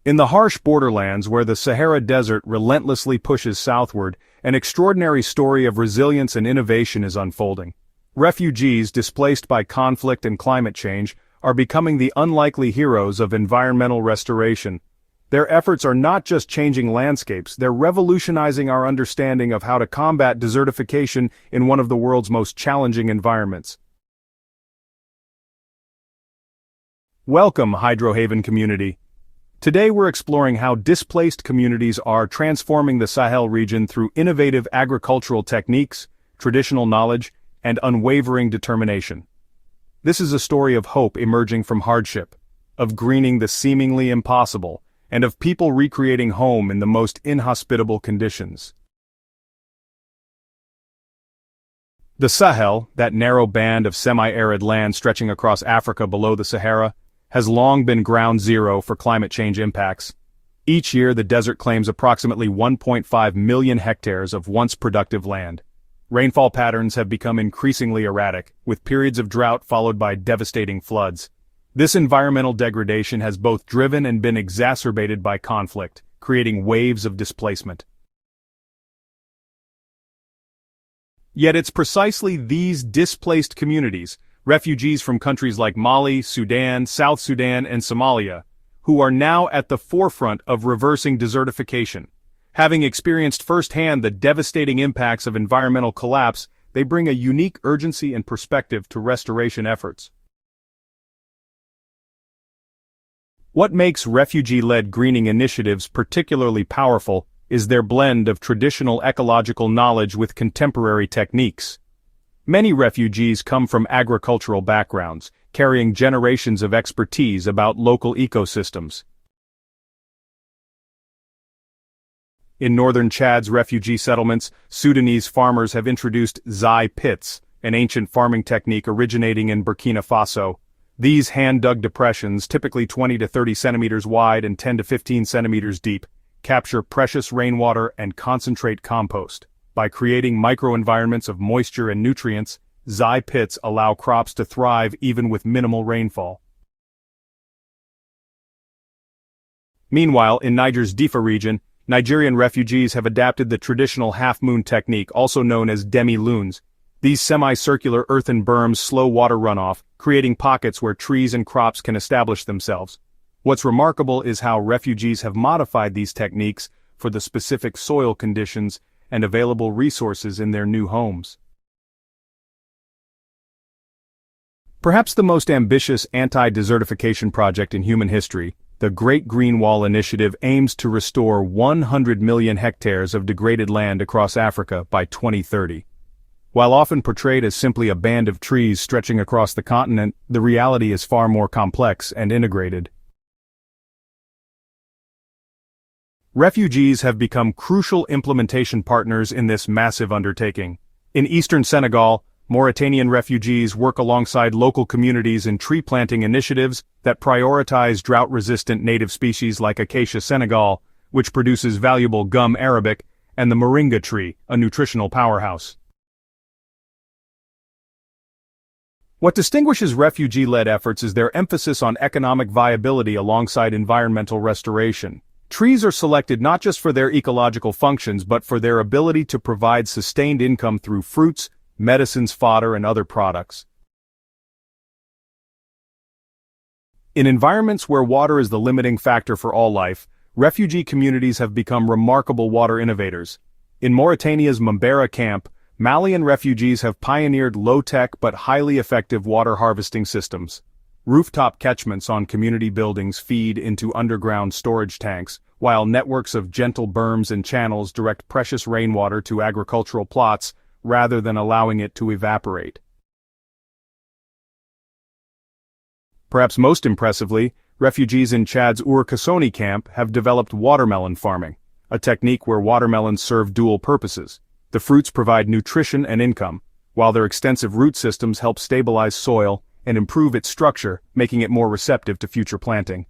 In the harsh borderlands where the Sahara Desert relentlessly pushes southward, an extraordinary story of resilience and innovation is unfolding. Refugees displaced by conflict and climate change are becoming the unlikely heroes of environmental restoration. Their efforts are not just changing landscapes, they're revolutionizing our understanding of how to combat desertification in one of the world's most challenging environments. Welcome, Hydrohaven community. Today we're exploring how displaced communities are transforming the Sahel region through innovative agricultural techniques, traditional knowledge, and unwavering determination. This is a story of hope emerging from hardship, of greening the seemingly impossible, and of people recreating home in the most inhospitable conditions. The Sahel, that narrow band of semi-arid land stretching across Africa below the Sahara, has long been ground zero for climate change impacts. Each year the desert claims approximately 1.5 million hectares of once productive land. Rainfall patterns have become increasingly erratic, with periods of drought followed by devastating floods. This environmental degradation has both driven and been exacerbated by conflict, creating waves of displacement. Yet it's precisely these displaced communities, refugees from countries like Mali, Sudan, South Sudan, and Somalia, who are now at the forefront of reversing desertification. Having experienced firsthand the devastating impacts of environmental collapse, they bring a unique urgency and perspective to restoration efforts. What makes refugee-led greening initiatives particularly powerful is their blend of traditional ecological knowledge with contemporary techniques. Many refugees come from agricultural backgrounds, carrying generations of expertise about local ecosystems. In northern Chad's refugee settlements, Sudanese farmers have introduced zai pits, an ancient farming technique originating in Burkina Faso. These hand-dug depressions, typically 20 to 30 centimeters wide and 10 to 15 centimeters deep, capture precious rainwater and concentrate compost. By creating microenvironments of moisture and nutrients, zai pits allow crops to thrive even with minimal rainfall. Meanwhile, in Niger's Difa region, Nigerian refugees have adapted the traditional half-moon technique, also known as demi-lunes. These semicircular earthen berms slow water runoff, creating pockets where trees and crops can establish themselves. What's remarkable is how refugees have modified these techniques for the specific soil conditions and available resources in their new homes. Perhaps the most ambitious anti-desertification project in human history, the Great Green Wall Initiative aims to restore 100 million hectares of degraded land across Africa by 2030. While often portrayed as simply a band of trees stretching across the continent, the reality is far more complex and integrated. Refugees have become crucial implementation partners in this massive undertaking. In eastern Senegal, Mauritanian refugees work alongside local communities in tree planting initiatives that prioritize drought-resistant native species like Acacia senegal, which produces valuable gum arabic, and the moringa tree, a nutritional powerhouse. What distinguishes refugee-led efforts is their emphasis on economic viability alongside environmental restoration. Trees are selected not just for their ecological functions but for their ability to provide sustained income through fruits, medicines, fodder, and other products. In environments where water is the limiting factor for all life, refugee communities have become remarkable water innovators. In Mauritania's Mbera camp, Malian refugees have pioneered low-tech but highly effective water harvesting systems. Rooftop catchments on community buildings feed into underground storage tanks, while networks of gentle berms and channels direct precious rainwater to agricultural plots rather than allowing it to evaporate. Perhaps most impressively, refugees in Chad's Kasoni camp have developed watermelon farming, a technique where watermelons serve dual purposes. The fruits provide nutrition and income, while their extensive root systems help stabilize soil and improve its structure, making it more receptive to future planting.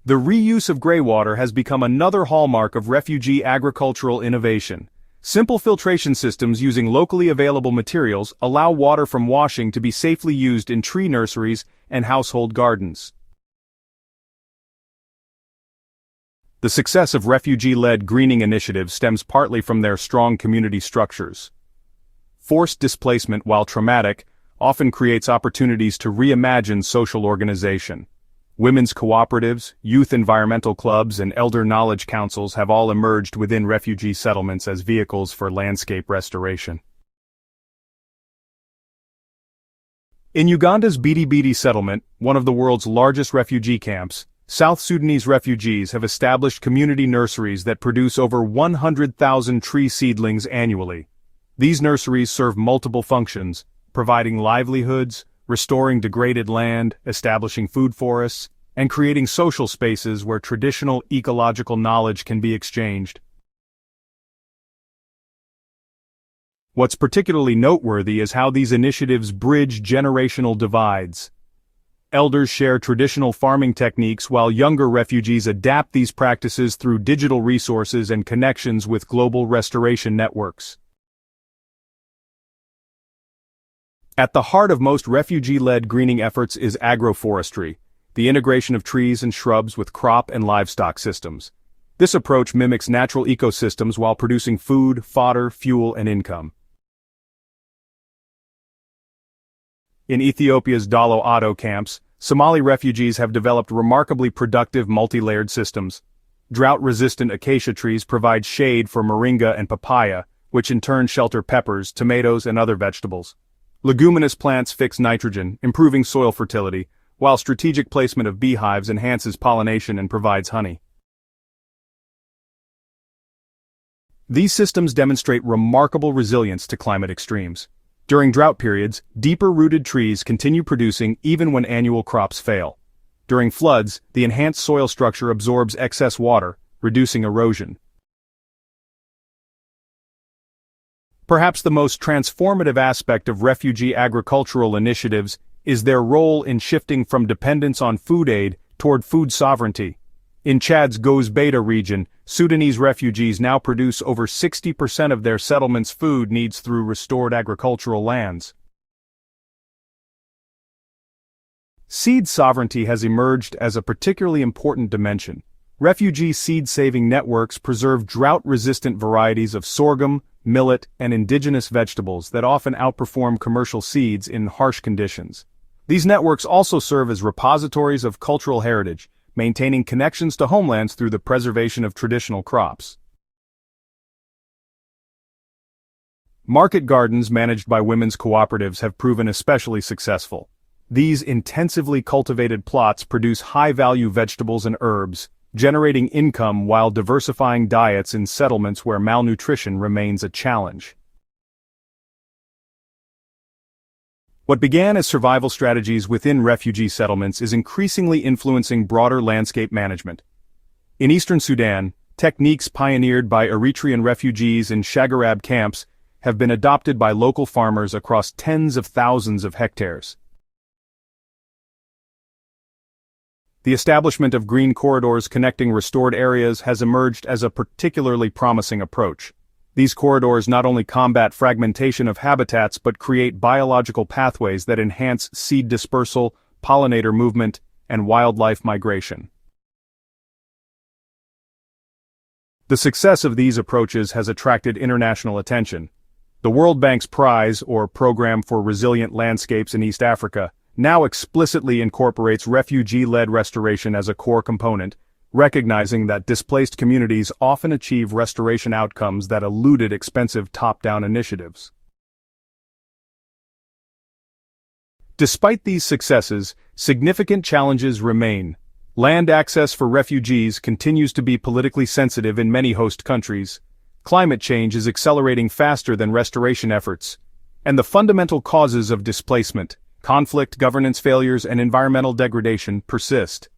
The reuse of greywater has become another hallmark of refugee agricultural innovation. Simple filtration systems using locally available materials allow water from washing to be safely used in tree nurseries and household gardens. The success of refugee-led greening initiatives stems partly from their strong community structures. Forced displacement, while traumatic, often creates opportunities to reimagine social organization. Women's cooperatives, youth environmental clubs, and elder knowledge councils have all emerged within refugee settlements as vehicles for landscape restoration. In Uganda's Bidi settlement, one of the world's largest refugee camps, South Sudanese refugees have established community nurseries that produce over 100,000 tree seedlings annually. These nurseries serve multiple functions, providing livelihoods, restoring degraded land, establishing food forests, and creating social spaces where traditional ecological knowledge can be exchanged. What's particularly noteworthy is how these initiatives bridge generational divides. Elders share traditional farming techniques while younger refugees adapt these practices through digital resources and connections with global restoration networks. At the heart of most refugee-led greening efforts is agroforestry, the integration of trees and shrubs with crop and livestock systems. This approach mimics natural ecosystems while producing food, fodder, fuel, and income. In Ethiopia's Dalo Ado camps, Somali refugees have developed remarkably productive multi-layered systems. Drought-resistant acacia trees provide shade for moringa and papaya, which in turn shelter peppers, tomatoes, and other vegetables. Leguminous plants fix nitrogen, improving soil fertility, while strategic placement of beehives enhances pollination and provides honey. These systems demonstrate remarkable resilience to climate extremes. During drought periods, deeper-rooted trees continue producing even when annual crops fail. During floods, the enhanced soil structure absorbs excess water, reducing erosion. Perhaps the most transformative aspect of refugee agricultural initiatives is their role in shifting from dependence on food aid toward food sovereignty. In Chad's Gozbeta region, Sudanese refugees now produce over 60% of their settlement's food needs through restored agricultural lands. Seed sovereignty has emerged as a particularly important dimension. Refugee seed-saving networks preserve drought-resistant varieties of sorghum, millet, and indigenous vegetables that often outperform commercial seeds in harsh conditions. These networks also serve as repositories of cultural heritage, maintaining connections to homelands through the preservation of traditional crops. Market gardens managed by women's cooperatives have proven especially successful. These intensively cultivated plots produce high-value vegetables and herbs, generating income while diversifying diets in settlements where malnutrition remains a challenge. What began as survival strategies within refugee settlements is increasingly influencing broader landscape management. In eastern Sudan, techniques pioneered by Eritrean refugees in Shagarab camps have been adopted by local farmers across tens of thousands of hectares. The establishment of green corridors connecting restored areas has emerged as a particularly promising approach. These corridors not only combat fragmentation of habitats but create biological pathways that enhance seed dispersal, pollinator movement, and wildlife migration. The success of these approaches has attracted international attention. The World Bank's PRIZE, or Program for Resilient Landscapes in East Africa, now explicitly incorporates refugee-led restoration as a core component, recognizing that displaced communities often achieve restoration outcomes that eluded expensive top-down initiatives. Despite these successes, significant challenges remain. Land access for refugees continues to be politically sensitive in many host countries. Climate change is accelerating faster than restoration efforts, and the fundamental causes of displacement, conflict, governance failures, and environmental degradation persist.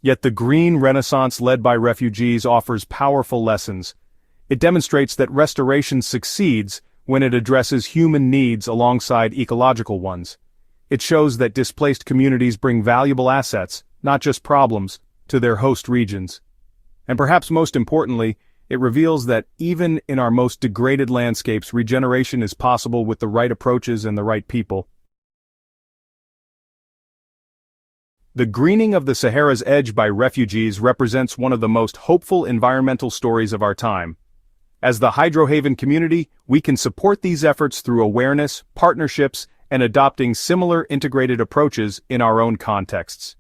Yet the green renaissance led by refugees offers powerful lessons. It demonstrates that restoration succeeds when it addresses human needs alongside ecological ones. It shows that displaced communities bring valuable assets, not just problems, to their host regions. And perhaps most importantly, it reveals that even in our most degraded landscapes, regeneration is possible with the right approaches and the right people. The greening of the Sahara's edge by refugees represents one of the most hopeful environmental stories of our time. As the Hydrohaven community, we can support these efforts through awareness, partnerships, and adopting similar integrated approaches in our own contexts.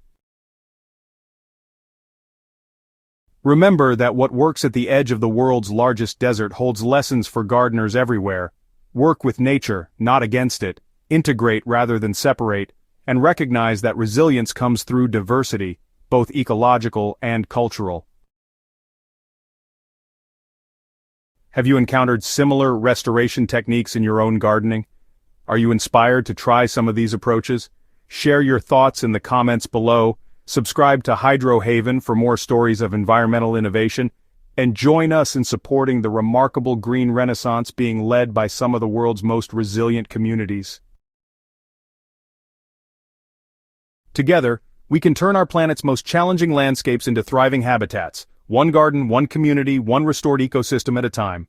Remember that what works at the edge of the world's largest desert holds lessons for gardeners everywhere. Work with nature, not against it, integrate rather than separate, and recognize that resilience comes through diversity, both ecological and cultural. Have you encountered similar restoration techniques in your own gardening? Are you inspired to try some of these approaches? Share your thoughts in the comments below, subscribe to Hydrohaven for more stories of environmental innovation, and join us in supporting the remarkable green renaissance being led by some of the world's most resilient communities. Together, we can turn our planet's most challenging landscapes into thriving habitats, one garden, one community, one restored ecosystem at a time.